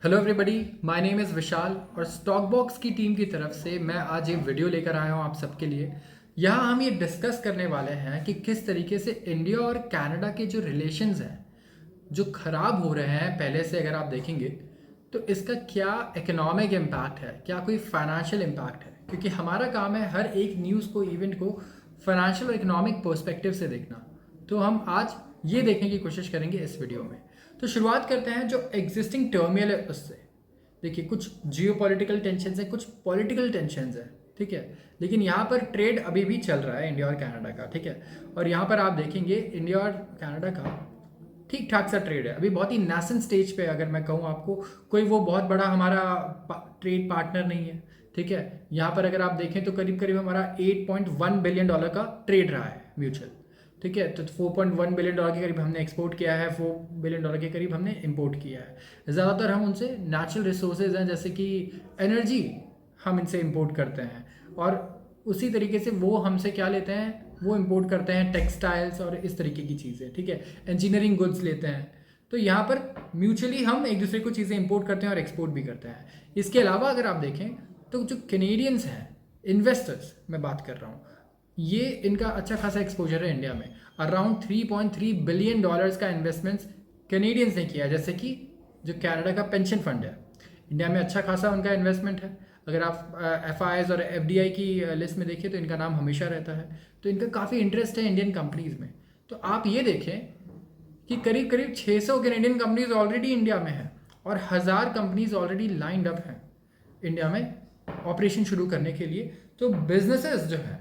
Hello everybody, my name is Vishal और stock box की team की तरफ से मैं आज ये वीडियो लेकर आया हूँ आप सबके लिए। यहाँ हम ये डिस्कस करने वाले हैं कि किस तरीके से इंडिया और कनाडा के जो रिलेशंस हैं जो ख़राब हो रहे हैं पहले से अगर आप देखेंगे तो इसका क्या इकोनॉमिक इम्पैक्ट है, क्या कोई फाइनेंशियल इम्पैक्ट है, क्योंकि हमारा काम है हर एक न्यूज़ को, इवेंट को फाइनेंशियल और इकोनॉमिक पर्सपेक्टिव से देखना। तो हम आज ये देखने की कोशिश करेंगे इस वीडियो में। तो शुरुआत करते हैं जो एग्जिस्टिंग टर्मिनल है उससे। देखिए, कुछ जियो पॉलिटिकल टेंशन है, कुछ पॉलिटिकल टेंशन है, ठीक है। लेकिन यहाँ पर ट्रेड अभी भी चल रहा है इंडिया और कनाडा का, ठीक है। और यहाँ पर आप देखेंगे इंडिया और कनाडा का ठीक ठाक सा ट्रेड है, अभी बहुत ही नेसेंट स्टेज पे। अगर मैं कहूँ आपको, कोई वो बहुत बड़ा हमारा ट्रेड पार्टनर नहीं है, ठीक है। यहाँ पर अगर आप देखें तो करीब करीब हमारा $8.1 बिलियन का ट्रेड रहा है म्यूचुअल, ठीक है। तो $4.1 बिलियन के करीब हमने एक्सपोर्ट किया है, $4 बिलियन के करीब हमने इंपोर्ट किया है। ज़्यादातर हम उनसे नेचुरल रिसोर्सेज हैं, जैसे कि एनर्जी हम इनसे इंपोर्ट करते हैं, और उसी तरीके से वो हमसे क्या लेते हैं, वो इंपोर्ट करते हैं टेक्सटाइल्स और इस तरीके की चीज़ें, ठीक है। इंजीनियरिंग गुड्स लेते हैं। तो यहाँ पर म्यूचुअली हम एक दूसरे को चीज़ें इंपोर्ट करते हैं और एक्सपोर्ट भी करते हैं। इसके अलावा अगर आप देखें तो जो कैनेडियंस हैं, इन्वेस्टर्स मैं बात कर रहा हूँ, ये इनका अच्छा खासा एक्सपोजर है इंडिया में। अराउंड $3.3 बिलियन का इन्वेस्टमेंट्स कैनेडियंस ने किया है। जैसे कि जो कनाडा का पेंशन फंड है, इंडिया में अच्छा खासा उनका इन्वेस्टमेंट है। अगर आप एफ और एफ की लिस्ट में देखिए तो इनका नाम हमेशा रहता है। तो इनका काफ़ी इंटरेस्ट है इंडियन कंपनीज में। तो आप ये देखें कि करीब करीब 600 कैनेडियन कंपनीज ऑलरेडी इंडिया में हैं और 1000 कंपनीज ऑलरेडी लाइंड अप हैं इंडिया में ऑपरेशन शुरू करने के लिए। तो बिजनेसेस जो है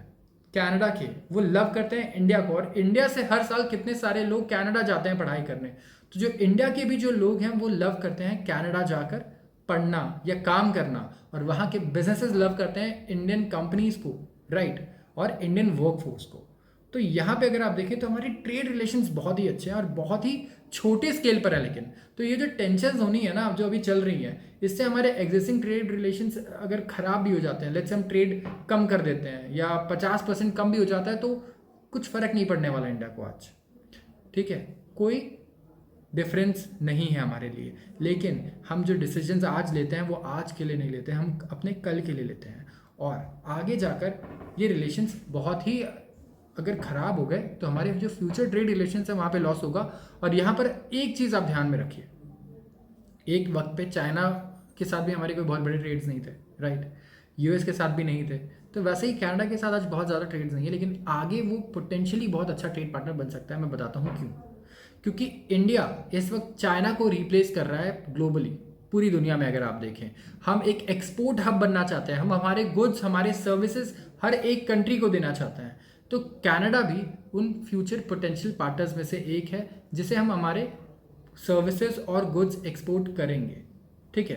कनाडा के, वो लव करते हैं इंडिया को, और इंडिया से हर साल कितने सारे लोग कनाडा जाते हैं पढ़ाई करने। तो जो इंडिया के भी जो लोग हैं वो लव करते हैं कनाडा जाकर पढ़ना या काम करना, और वहाँ के बिजनेसेस लव करते हैं इंडियन कंपनीज को, राइट, और इंडियन वर्कफोर्स को। तो यहाँ पे अगर आप देखें तो हमारी ट्रेड रिलेशंस बहुत ही अच्छे हैं और बहुत ही छोटे स्केल पर है। लेकिन तो ये जो टेंशन होनी है ना, जो अभी चल रही है, इससे हमारे एग्जिस्टिंग ट्रेड रिलेशंस अगर खराब भी हो जाते हैं, लेट्स हम ट्रेड कम कर देते हैं या 50% कम भी हो जाता है, तो कुछ फर्क नहीं पड़ने वाला इंडिया को आज, ठीक है। कोई डिफरेंस नहीं है हमारे लिए। लेकिन हम जो डिसीजंस आज लेते हैं वो आज के लिए नहीं लेते, हम अपने कल के लिए लेते हैं। और आगे जाकर ये रिलेशंस बहुत ही अगर ख़राब हो गए तो हमारे जो फ्यूचर ट्रेड रिलेशंस है वहाँ पे लॉस होगा। और यहाँ पर एक चीज़ आप ध्यान में रखिए, एक वक्त पे चाइना के साथ भी हमारे कोई बहुत बड़े ट्रेड्स नहीं थे, राइट, यूएस के साथ भी नहीं थे। तो वैसे ही कनाडा के साथ आज बहुत ज़्यादा ट्रेड्स नहीं है, लेकिन आगे वो पोटेंशियली बहुत अच्छा ट्रेड पार्टनर बन सकता है। मैं बताता हूँ क्यों। क्योंकि इंडिया इस वक्त चाइना को रिप्लेस कर रहा है ग्लोबली, पूरी दुनिया में। अगर आप देखें, हम एक एक्सपोर्ट हब बनना चाहते हैं, हम हमारे गुड्स, हमारे सर्विसेज हर एक कंट्री को देना चाहते हैं। तो कनाडा भी उन फ्यूचर पोटेंशियल पार्टनर्स में से एक है जिसे हम हमारे सर्विसेज और गुड्स एक्सपोर्ट करेंगे, ठीक है।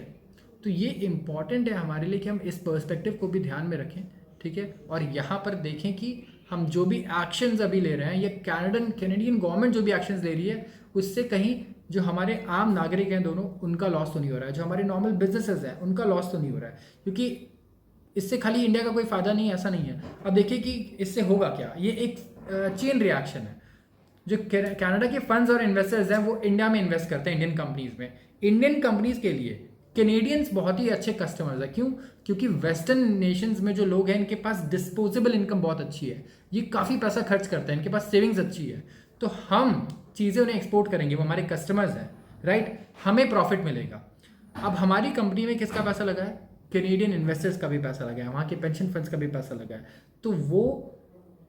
तो ये इम्पॉर्टेंट है हमारे लिए कि हम इस पर्सपेक्टिव को भी ध्यान में रखें, ठीक है। और यहाँ पर देखें कि हम जो भी एक्शंस अभी ले रहे हैं, या कैनेडियन गवर्नमेंट जो भी एक्शंस ले रही है, उससे कहीं जो हमारे आम नागरिक हैं दोनों, उनका लॉस तो नहीं हो रहा है, जो हमारे नॉर्मल बिजनेसेस हैं उनका लॉस तो नहीं हो रहा है। क्योंकि इससे खाली इंडिया का कोई फ़ायदा नहीं है, ऐसा नहीं है। अब देखिए कि इससे होगा क्या, ये एक चेन रिएक्शन है। जो कनाडा के फंड्स और इन्वेस्टर्स हैं वो इंडिया में इन्वेस्ट करते हैं इंडियन कंपनीज में। इंडियन कंपनीज के लिए कैनेडियंस बहुत ही अच्छे कस्टमर्स हैं। क्यों? क्योंकि वेस्टर्न नेशंस में जो लोग हैं इनके पास डिस्पोजेबल इनकम बहुत अच्छी है, ये काफ़ी पैसा खर्च करते हैं, इनके पास सेविंग्स अच्छी है। तो हम चीज़ें उन्हें एक्सपोर्ट करेंगे, वो हमारे कस्टमर्स हैं, राइट, हमें प्रॉफिट मिलेगा। अब हमारी कंपनी में किसका पैसा लगा है? कैनेडियन इन्वेस्टर्स का भी पैसा लगा है, वहाँ के पेंशन फंड्स का भी पैसा लगा है। तो वो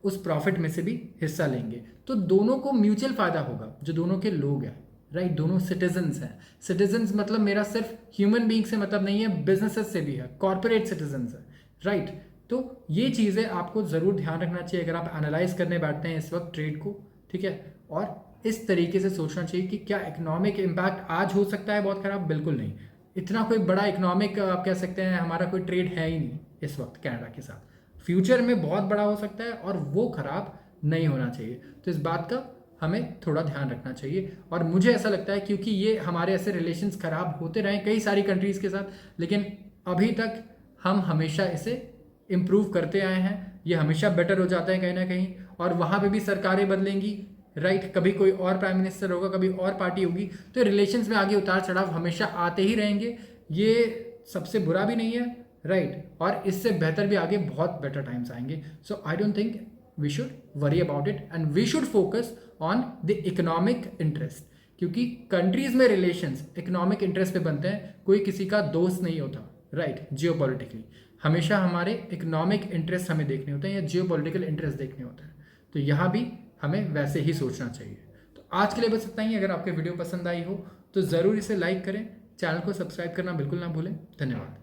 उस प्रॉफिट में से भी हिस्सा लेंगे। तो दोनों को म्यूचुअल फ़ायदा होगा, जो दोनों के लोग हैं, राइट, दोनों सिटीजन्स हैं। सिटीजन्स मतलब मेरा सिर्फ ह्यूमन बींग से मतलब नहीं है, बिजनेसेस से भी है, कॉर्पोरेट सिटीजन्स है, राइट। तो ये चीज़ें आपको ज़रूर ध्यान रखना चाहिए अगर आप एनालाइज करने बैठते हैं इस वक्त ट्रेड को, ठीक है। और इस तरीके से सोचना चाहिए कि क्या इकोनॉमिक इम्पैक्ट आज हो सकता है बहुत ख़राब? बिल्कुल नहीं। इतना कोई बड़ा इकोनॉमिक आप कह सकते हैं हमारा कोई ट्रेड है ही नहीं इस वक्त कनाडा के साथ। फ्यूचर में बहुत बड़ा हो सकता है और वो ख़राब नहीं होना चाहिए। तो इस बात का हमें थोड़ा ध्यान रखना चाहिए। और मुझे ऐसा लगता है क्योंकि ये हमारे ऐसे रिलेशंस ख़राब होते रहे कई सारी कंट्रीज़ के साथ, लेकिन अभी तक हम हमेशा इसे इम्प्रूव करते आए हैं, ये हमेशा बेटर हो जाता है कहीं ना कहीं। और वहाँ पे भी सरकारें बदलेंगी, राइट, कभी कोई और प्राइम मिनिस्टर होगा, कभी और पार्टी होगी, तो रिलेशंस में आगे उतार चढ़ाव हमेशा आते ही रहेंगे। ये सबसे बुरा भी नहीं है, राइट, और इससे बेहतर भी आगे बहुत बेटर टाइम्स आएंगे। So I don't think we should worry about it and we should focus on the economic interest, क्योंकि कंट्रीज में रिलेशंस इकोनॉमिक इंटरेस्ट पे बनते हैं, कोई किसी का दोस्त नहीं होता, राइट। जियोपॉलिटिकली हमेशा हमारे इकोनॉमिक इंटरेस्ट हमें देखने होते हैं या जियोपॉलिटिकल इंटरेस्ट देखने होते हैं, तो यहाँ भी हमें वैसे ही सोचना चाहिए। तो आज के लिए बस इतना ही। अगर आपको वीडियो पसंद आई हो तो ज़रूर इसे लाइक करें, चैनल को सब्सक्राइब करना बिल्कुल ना भूलें। धन्यवाद।